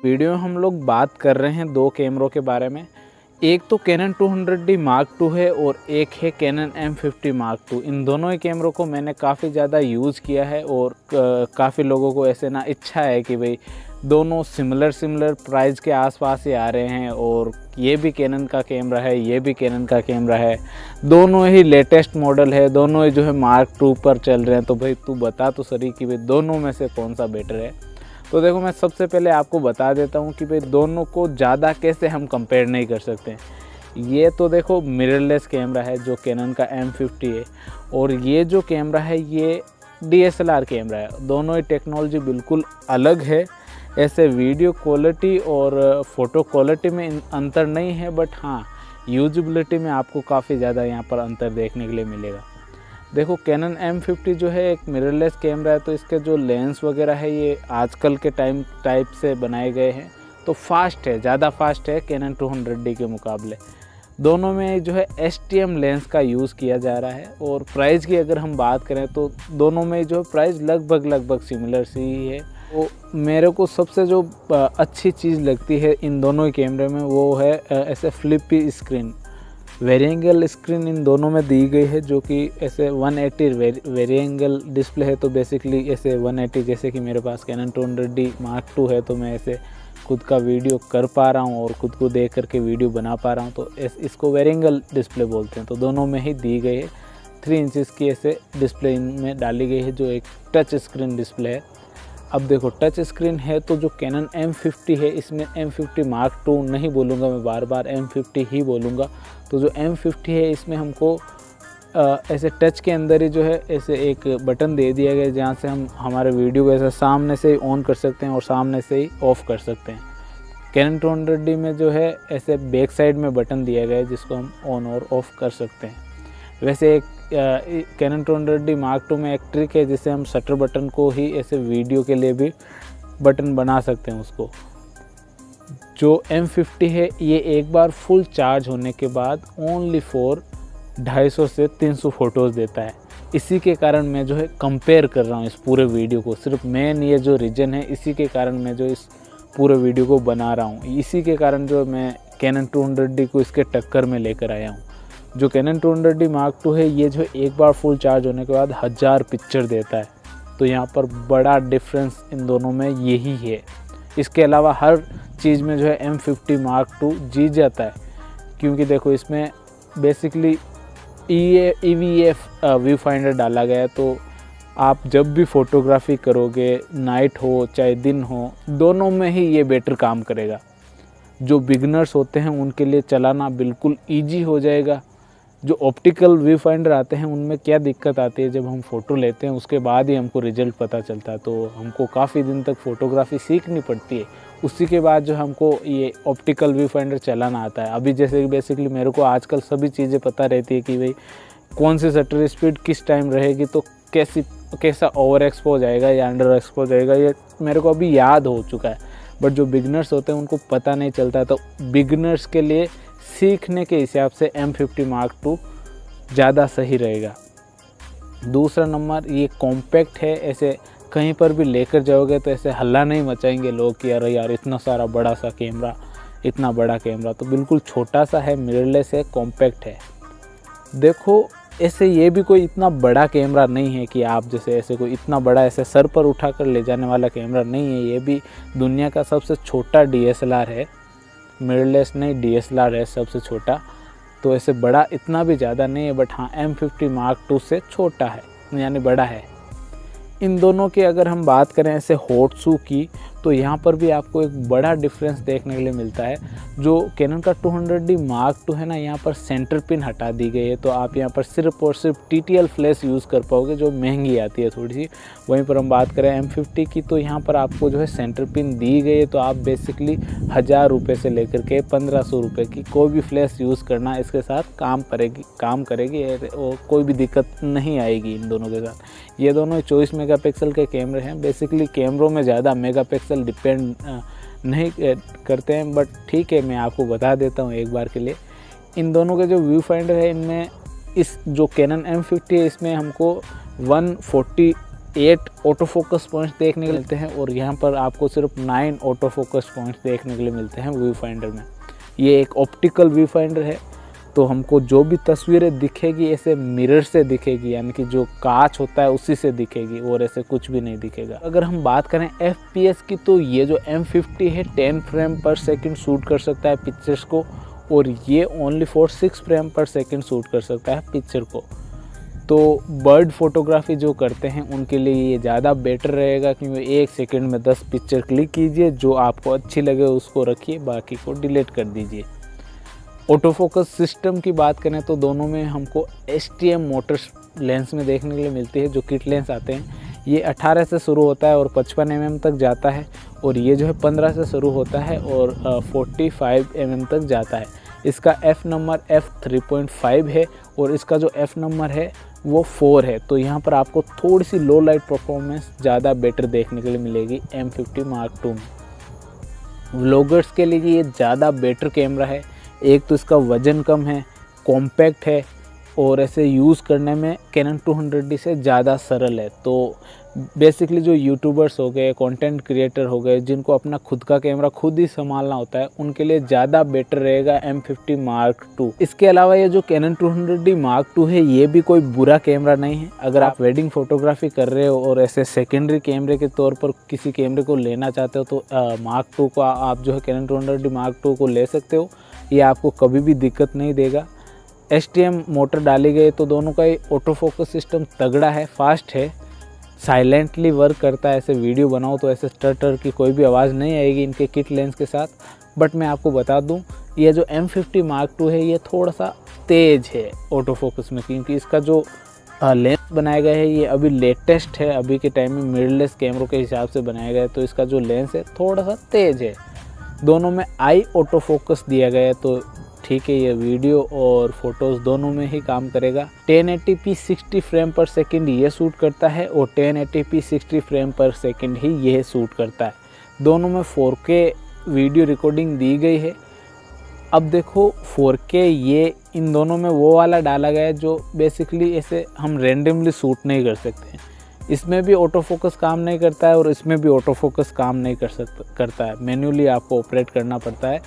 Video हम लोग बात कर रहे हैं दो कैमरों के बारे में। एक तो कैनन 200D Mark II है और एक है कैनन M50 Mark II। इन दोनों ही कैमरों को मैंने काफ़ी ज़्यादा यूज़ किया है और काफ़ी लोगों को ऐसे ना इच्छा है कि भाई दोनों सिमिलर प्राइस के आसपास ही आ रहे हैं और ये भी कैनन का कैमरा है, ये भी कैनन का कैमरा है, दोनों ही लेटेस्ट मॉडल है, दोनों ही जो है Mark II पर चल रहे हैं। तो भाई तू बता तो सही कि भाई दोनों में से कौन सा बेटर है। तो देखो, मैं सबसे पहले आपको बता देता हूँ कि भाई दोनों को ज़्यादा कैसे हम कंपेयर नहीं कर सकते। ये तो देखो मिररलेस कैमरा है जो कैनन का M50 है, और ये जो कैमरा है ये DSLR कैमरा है। दोनों ही टेक्नोलॉजी बिल्कुल अलग है। ऐसे वीडियो क्वालिटी और फ़ोटो क्वालिटी में अंतर नहीं है, बट हाँ यूजबिलिटी में आपको काफ़ी ज़्यादा यहाँ पर अंतर देखने के लिए मिलेगा। देखो, कैनन M50 जो है एक मिररलेस कैमरा है, तो इसके जो लेंस वगैरह है ये आजकल के टाइप से बनाए गए हैं, तो फास्ट है, ज़्यादा फास्ट है कैनन 200D के मुकाबले। दोनों में जो है STM लेंस का यूज़ किया जा रहा है। और प्राइस की अगर हम बात करें तो दोनों में जो प्राइस लगभग सिमिलर सी ही है। तो मेरे को सबसे जो अच्छी चीज़ लगती है इन दोनों ही कैमरे में वो है ऐसे फ्लिपी स्क्रीन, वेरिएंगल स्क्रीन इन दोनों में दी गई है, जो कि ऐसे 180 वेरिएंगल डिस्प्ले है। तो बेसिकली ऐसे 180, जैसे कि मेरे पास कैनन 200D Mark II है तो मैं ऐसे खुद का वीडियो कर पा रहा हूँ और खुद को देख करके वीडियो बना पा रहा हूँ, तो इसको वेरिएंगल डिस्प्ले बोलते हैं। तो दोनों में ही दी गई है 3 इंचज़ की ऐसे डिस्प्ले इनमें डाली गई है, जो एक टच स्क्रीन डिस्प्ले है। अब देखो, टच स्क्रीन है तो जो कैनन M50 है इसमें M50 Mark II नहीं बोलूँगा, मैं बार बार M50 ही बोलूँगा। तो जो M50 है इसमें हमको ऐसे टच के अंदर ही जो है ऐसे एक बटन दे दिया गया है, जहाँ से हम हमारे वीडियो को ऐसे सामने से ही ऑन कर सकते हैं और सामने से ही ऑफ़ कर सकते हैं। कैनन 200D में जो है ऐसे बैक साइड में बटन दिया गया है जिसको हम ऑन और ऑफ़ कर सकते हैं। वैसे एक कैनन 200D Mark II में एक ट्रिक है जिससे हम शटर बटन को ही ऐसे वीडियो के लिए भी बटन बना सकते हैं उसको। जो M50 है ये एक बार फुल चार्ज होने के बाद ओनली फॉर 250 से 300 फ़ोटोज़ देता है। इसी के कारण मैं जो है कंपेयर कर रहा हूँ इस पूरे वीडियो को। सिर्फ मेन ये जो रीज़न है, इसी के कारण मैं जो इस पूरे वीडियो को बना रहा हूँ। इसी के कारण जो मैं कैनन 200D को इसके टक्कर में लेकर आया हूँ। जो कैनन 200D Mark II है ये जो एक बार फुल चार्ज होने के बाद 1000 पिक्चर देता है। तो यहाँ पर बड़ा डिफरेंस इन दोनों में यही है। इसके अलावा हर चीज़ में जो है M50 Mark II जीत जाता है, क्योंकि देखो इसमें बेसिकली EVF व्यू फाइंडर डाला गया है। तो आप जब भी फ़ोटोग्राफी करोगे, नाइट हो चाहे दिन हो, दोनों में ही ये बेटर काम करेगा। जो बिगनर्स होते हैं उनके लिए चलाना बिल्कुल ईजी हो जाएगा। जो ऑप्टिकल व्यू फाइंडर आते हैं उनमें क्या दिक्कत आती है, जब हम फ़ोटो लेते हैं उसके बाद ही हमको रिज़ल्ट पता चलता है, तो हमको काफ़ी दिन तक फ़ोटोग्राफी सीखनी पड़ती है। उसी के बाद जो हमको ये ऑप्टिकल व्यू फाइंडर चलाना आता है। अभी जैसे बेसिकली मेरे को आजकल सभी चीज़ें पता रहती है कि भाई कौन सी शटर स्पीड किस टाइम रहेगी, तो कैसा ओवर एक्सपोज आएगा या अंडर एक्सपोज आएगा, ये मेरे को अभी याद हो चुका है। बट जो बिगनर्स होते हैं उनको पता नहीं चलता, तो बिगनर्स के लिए सीखने के हिसाब से M50 Mark II ज़्यादा सही रहेगा। दूसरा नंबर, ये कॉम्पैक्ट है, ऐसे कहीं पर भी लेकर जाओगे तो ऐसे हल्ला नहीं मचाएंगे लोग कि अरे यार इतना सारा बड़ा सा कैमरा, इतना बड़ा कैमरा। तो बिल्कुल छोटा सा है, मिररलेस है, कॉम्पैक्ट है। देखो, ऐसे ये भी कोई इतना बड़ा कैमरा नहीं है कि आप जैसे ऐसे कोई इतना बड़ा ऐसे सर पर उठा कर ले जाने वाला कैमरा नहीं है। ये भी दुनिया का सबसे छोटा DSLR है, मिररलेस नहीं DSLR है सबसे छोटा। तो ऐसे बड़ा इतना भी ज़्यादा नहीं है, बट हाँ M50 Mark II से छोटा है, यानी बड़ा है। इन दोनों की अगर हम बात करें ऐसे हॉट्सू की, तो यहाँ पर भी आपको एक बड़ा डिफरेंस देखने के लिए मिलता है। जो कैनन का 200D Mark II है ना, यहाँ पर सेंटर पिन हटा दी गई है, तो आप यहाँ पर सिर्फ और सिर्फ TTL फ्लैश यूज़ कर पाओगे, जो महंगी आती है थोड़ी सी। वहीं पर हम बात करें M50 की, तो यहाँ पर आपको जो है सेंटर पिन दी गई है, तो आप बेसिकली 1000 रुपये से लेकर के 1500 रुपये की कोई भी फ्लैश यूज़ करना इसके साथ काम करेगी और कोई भी दिक्कत नहीं आएगी इन दोनों के साथ। ये दोनों 24 मेगापिक्सल के कैमरे हैं। बेसिकली कैमरों में ज़्यादा मेगापिक्सल डिपेंड नहीं करते हैं, बट ठीक है, मैं आपको बता देता हूँ एक बार के लिए। इन दोनों के जो व्यू फाइंडर है, इनमें इस जो कैनन M50 है इसमें हमको 140 8 ऑटो फोकस पॉइंट्स देखने को मिलते हैं और यहाँ पर आपको सिर्फ 9 ऑटो फोकस पॉइंट्स देखने के लिए मिलते हैं व्यू फाइंडर में। ये एक ऑप्टिकल व्यू फाइंडर है, तो हमको जो भी तस्वीरें दिखेगी ऐसे मिरर से दिखेगी, यानी कि जो कांच होता है उसी से दिखेगी और ऐसे कुछ भी नहीं दिखेगा। अगर हम बात करें FPS की, तो ये जो M50 है 10 फ्रेम पर सेकंड शूट कर सकता है पिक्चर्स को, और ये ओनली फॉर 6 फ्रेम पर सेकंड शूट कर सकता है पिक्चर को। तो बर्ड फोटोग्राफी जो करते हैं उनके लिए ये ज़्यादा बेटर रहेगा, क्योंकि 1 सेकंड में 10 पिक्चर क्लिक कीजिए, जो आपको अच्छी लगे उसको रखिए, बाकी को डिलीट कर दीजिए। ऑटो फोकस सिस्टम की बात करें तो दोनों में हमको STM मोटर्स लेंस में देखने के लिए मिलती है, जो किट लेंस आते हैं। ये 18 से शुरू होता है और 55 mm तक जाता है, और ये जो है 15 से शुरू होता है और 45 mm तक जाता है। इसका F नंबर f3.5 है और इसका जो F नंबर है वो 4 है। तो यहाँ पर आपको थोड़ी सी लो लाइट परफॉर्मेंस ज़्यादा बेटर देखने के लिए मिलेगी M50 Mark II में। व्लॉगर्स के लिए ये ज़्यादा बेटर कैमरा है। एक तो इसका वज़न कम है, कॉम्पैक्ट है और ऐसे यूज़ करने में कैनन 200D से ज़्यादा सरल है। तो बेसिकली जो यूट्यूबर्स हो गए, कंटेंट क्रिएटर हो गए, जिनको अपना खुद का कैमरा खुद ही संभालना होता है, उनके लिए ज़्यादा बेटर रहेगा M50 Mark II। इसके अलावा ये जो कैनन 200D Mark II है, ये भी कोई बुरा कैमरा नहीं है। अगर आप वेडिंग फोटोग्राफी कर रहे हो और ऐसे सेकेंडरी कैमरे के तौर पर किसी कैमरे को लेना चाहते हो, तो Mark II का आप जो है कैनन 200D Mark II को ले सकते हो। ये आपको कभी भी दिक्कत नहीं देगा। STM मोटर डाली गई, तो दोनों का ही ऑटो फोकस सिस्टम तगड़ा है, फास्ट है, साइलेंटली वर्क करता है। ऐसे वीडियो बनाओ तो ऐसे स्टटर की कोई भी आवाज़ नहीं आएगी इनके किट लेंस के साथ। बट मैं आपको बता दूं, ये जो M50 Mark II है ये थोड़ा सा तेज़ है ऑटो फोकस में, क्योंकि इसका जो लेंस बनाया गया है ये अभी लेटेस्ट है, अभी के टाइम में मिररलेस कैमरों के हिसाब से बनाया गया है। तो इसका जो लेंस है थोड़ा सा तेज़ है। दोनों में आई ऑटो फोकस दिया गया है, तो ठीक है, ये वीडियो और फोटोज़ दोनों में ही काम करेगा। 1080p 60 फ्रेम पर सेकंड ये शूट करता है और 1080p 60 फ्रेम पर सेकंड ही ये शूट करता है। दोनों में 4K वीडियो रिकॉर्डिंग दी गई है। अब देखो 4K ये इन दोनों में वो वाला डाला गया है जो बेसिकली ऐसे हम रैंडमली शूट नहीं कर सकते। इसमें भी ऑटो फोकस काम नहीं करता है और इसमें भी ऑटो फोकस काम नहीं करता है, मैन्युअली आपको ऑपरेट करना पड़ता है।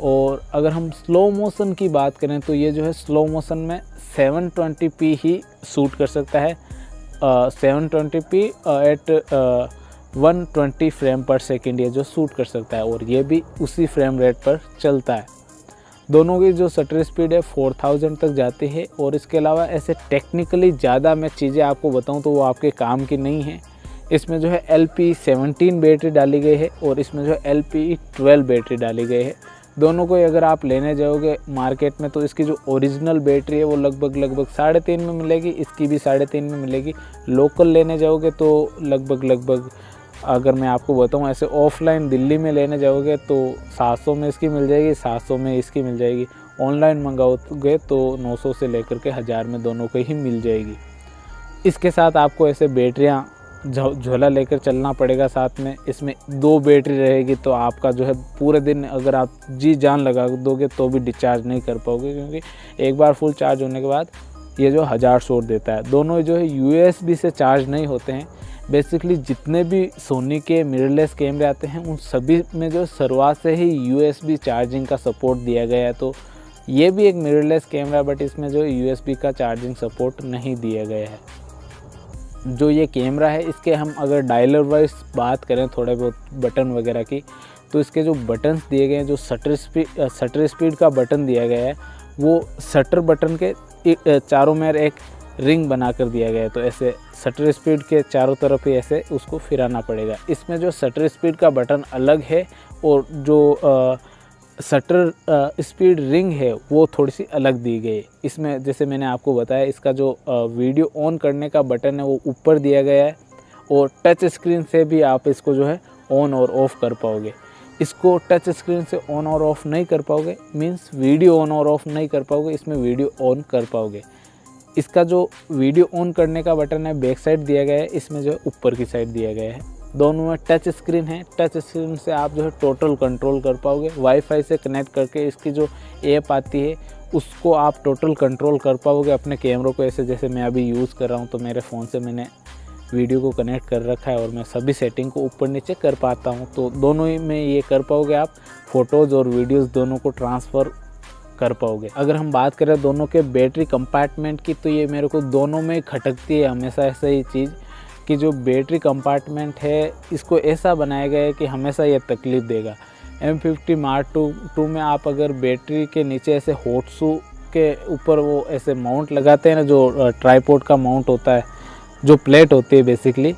और अगर हम स्लो मोशन की बात करें तो ये जो है स्लो मोशन में 720p ही शूट कर सकता है। 720p एट 120 फ्रेम पर सेकेंड ये जो शूट कर सकता है, और ये भी उसी फ्रेम रेट पर चलता है। दोनों की जो शटर स्पीड है 4000 तक जाती है। और इसके अलावा ऐसे टेक्निकली ज़्यादा मैं चीज़ें आपको बताऊं तो वो आपके काम की नहीं है। इसमें जो है LP17 बैटरी डाली गई है और इसमें जो है LP12 बैटरी डाली गई है। दोनों को अगर आप लेने जाओगे मार्केट में तो इसकी जो ओरिजिनल बैटरी है वो लगभग 3.5 में मिलेगी, इसकी भी 3.5 में मिलेगी। लोकल लेने जाओगे तो लगभग अगर मैं आपको बताऊं ऐसे ऑफलाइन दिल्ली में लेने जाओगे तो 700 में इसकी मिल जाएगी, 700 में इसकी मिल जाएगी। ऑनलाइन मंगाओगे तो 900 से लेकर के 1000 में दोनों को ही मिल जाएगी। इसके साथ आपको ऐसे बैटरियाँ झोला लेकर चलना पड़ेगा साथ में। इसमें 2 बैटरी रहेगी तो आपका जो है पूरे दिन अगर आप जी जान लगा दोगे तो भी डिस्चार्ज नहीं कर पाओगे, क्योंकि एक बार फुल चार्ज होने के बाद ये जो 1000 शॉट देता है। दोनों जो है USB से चार्ज नहीं होते हैं। बेसिकली जितने भी सोनी के मिररलेस कैमरे आते हैं उन सभी में जो शुरुआत से ही USB चार्जिंग का सपोर्ट दिया गया है। तो ये भी एक मिररलेस कैमरा, बट इसमें जो USB का चार्जिंग सपोर्ट नहीं दिया गया है। जो ये कैमरा है इसके हम अगर डायलर वाइज बात करें थोड़े बहुत बटन वगैरह की, तो इसके जो बटन्स दिए गए हैं, जो शटर स्पीड का बटन दिया गया है वो शटर बटन के चारों में एक रिंग बना कर दिया गया है। तो ऐसे शटर स्पीड के चारों तरफ ही ऐसे उसको फिराना पड़ेगा। इसमें जो शटर स्पीड का बटन अलग है और जो शटर स्पीड रिंग है वो थोड़ी सी अलग दी गई है। इसमें जैसे मैंने आपको बताया इसका जो वीडियो ऑन करने का बटन है वो ऊपर दिया गया है और टच स्क्रीन से भी आप इसको जो है ऑन और ऑफ़ कर पाओगे। इसको टच स्क्रीन से ऑन और ऑफ़ नहीं कर पाओगे, मीन्स वीडियो ऑन और ऑफ़ नहीं कर पाओगे, इसमें वीडियो ऑन कर पाओगे। इसका जो वीडियो ऑन करने का बटन है बैक साइड दिया गया है, इसमें जो है ऊपर की साइड दिया गया है। दोनों में टच स्क्रीन है। टच स्क्रीन से आप जो है टोटल कंट्रोल कर पाओगे। वाईफाई से कनेक्ट करके इसकी जो ऐप आती है उसको आप टोटल कंट्रोल कर पाओगे अपने कैमरों को। ऐसे जैसे मैं अभी यूज़ कर रहा हूँ तो मेरे फ़ोन से मैंने वीडियो को कनेक्ट कर रखा है और मैं सभी सेटिंग को ऊपर नीचे कर पाता हूँ। तो दोनों ही में ये कर पाओगे आप, फ़ोटोज़ और वीडियोज़ दोनों को ट्रांसफ़र कर पाओगे। अगर हम बात करें दोनों के बैटरी कंपार्टमेंट की, तो ये मेरे को दोनों में खटकती है हमेशा ऐसा ही चीज़ कि जो बैटरी कंपार्टमेंट है इसको ऐसा बनाया गया है कि हमेशा ये तकलीफ़ देगा। M50 Mark II में आप अगर बैटरी के नीचे ऐसे हॉट शू के ऊपर वो ऐसे माउंट लगाते हैं ना, जो ट्राइपॉड का माउंट होता है, जो प्लेट होती है बेसिकली,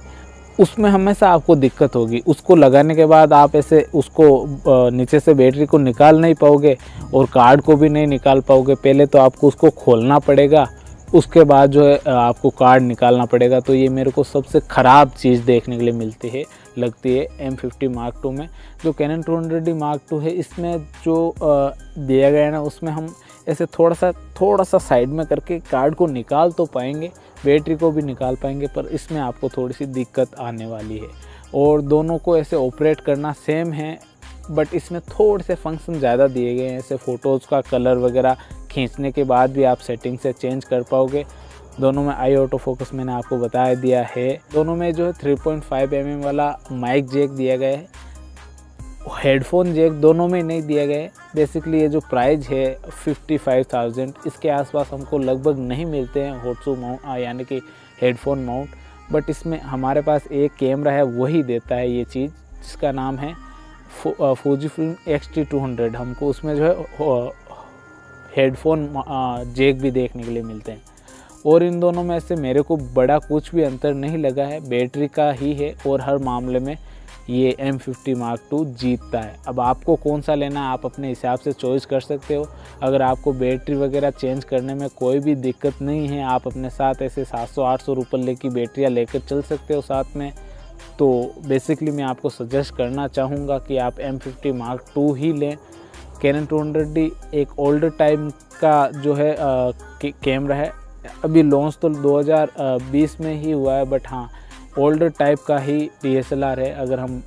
उसमें हमेशा आपको दिक्कत होगी। उसको लगाने के बाद आप ऐसे उसको नीचे से बैटरी को निकाल नहीं पाओगे और कार्ड को भी नहीं निकाल पाओगे। पहले तो आपको उसको खोलना पड़ेगा, उसके बाद जो है आपको कार्ड निकालना पड़ेगा। तो ये मेरे को सबसे ख़राब चीज़ देखने के लिए लगती है M50 Mark II में। जो Canon 200D Mark II है, इसमें जो दिया गया है ना, उसमें हम ऐसे थोड़ा सा साइड में करके कार्ड को निकाल तो पाएंगे, बैटरी को भी निकाल पाएंगे, पर इसमें आपको थोड़ी सी दिक्कत आने वाली है। और दोनों को ऐसे ऑपरेट करना सेम है, बट इसमें थोड़े से फंक्शन ज़्यादा दिए गए हैं। ऐसे फ़ोटोज़ का कलर वगैरह खींचने के बाद भी आप सेटिंग से चेंज कर पाओगे। दोनों में आई ऑटो फोकस मैंने आपको बता दिया है। दोनों में जो है 3.5 mm वाला माइक जैक दिया गया है, हेडफोन जैक दोनों में नहीं दिया गया है। बेसिकली ये जो प्राइस है 55,000 इसके आसपास हमको लगभग नहीं मिलते हैं हॉट शू माउंट यानी कि हेडफोन माउंट, बट इसमें हमारे पास एक कैमरा है, वही देता है ये चीज़, जिसका नाम है Fujifilm X-T200। हमको उसमें जो है हेडफोन जैक भी देखने के लिए मिलते हैं। और इन दोनों में से मेरे को बड़ा कुछ भी अंतर नहीं लगा है, बैटरी का ही है, और हर मामले में ये M50 Mark II जीतता है। अब आपको कौन सा लेना है आप अपने हिसाब से चॉइस कर सकते हो। अगर आपको बैटरी वगैरह चेंज करने में कोई भी दिक्कत नहीं है, आप अपने साथ ऐसे 700-800 रुपये की बैटरियाँ लेकर चल सकते हो साथ में, तो बेसिकली मैं आपको सजेस्ट करना चाहूँगा कि आप M50 Mark II ही लें। Canon 200D एक ओल्डर टाइम का जो है कैमरा है, अभी लॉन्च तो 2020 में ही हुआ है, बट हाँ ओल्डर टाइप का ही DSLR है। अगर हम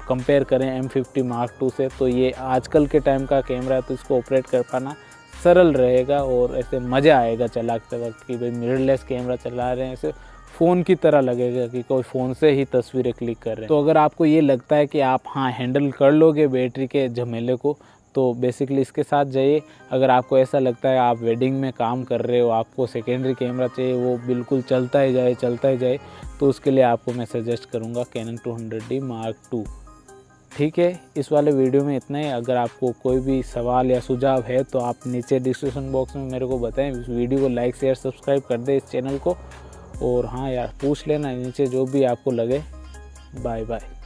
कंपेयर करें M50 Mark II से, तो ये आजकल के टाइम का कैमरा है, तो इसको ऑपरेट कर पाना सरल रहेगा और ऐसे मज़ा आएगा चलाते वक्त कि भाई मिररलेस कैमरा चला रहे हैं, ऐसे फ़ोन की तरह लगेगा कि कोई फ़ोन से ही तस्वीरें क्लिक कर रहे हैं। तो अगर आपको ये लगता है कि आप हाँ हैंडल कर लोगे बैटरी के झमेले को, तो बेसिकली इसके साथ जाइए। अगर आपको ऐसा लगता है आप वेडिंग में काम कर रहे हो, आपको सेकेंडरी कैमरा चाहिए, वो बिल्कुल चलता ही जाए, तो उसके लिए आपको मैं सजेस्ट करूँगा Canon 200D Mark II। ठीक है, इस वाले वीडियो में इतना ही। अगर आपको कोई भी सवाल या सुझाव है तो आप नीचे डिस्क्रिप्शन बॉक्स में मेरे को बताएं। इस वीडियो को लाइक शेयर सब्सक्राइब कर दें इस चैनल को, और हाँ यार पूछ लेना नीचे जो भी आपको लगे। Bye bye.